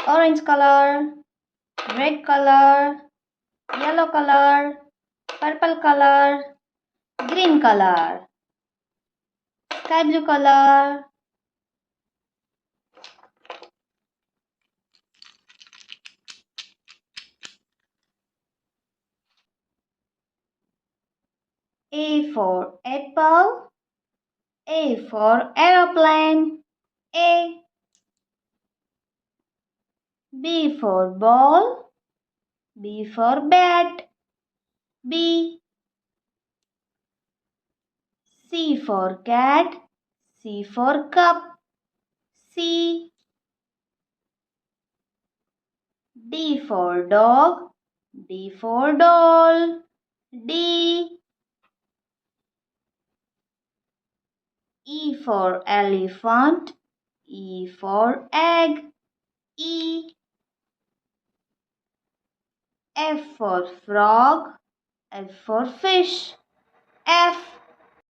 orange color, red color, yellow color, purple color, green color, sky blue color. A for apple, A for aeroplane, A. B for ball, B for bat, B. C for cat, C for cup, C. D for dog, D for doll, D. E for elephant, E for egg, E. F for frog, F for fish, F.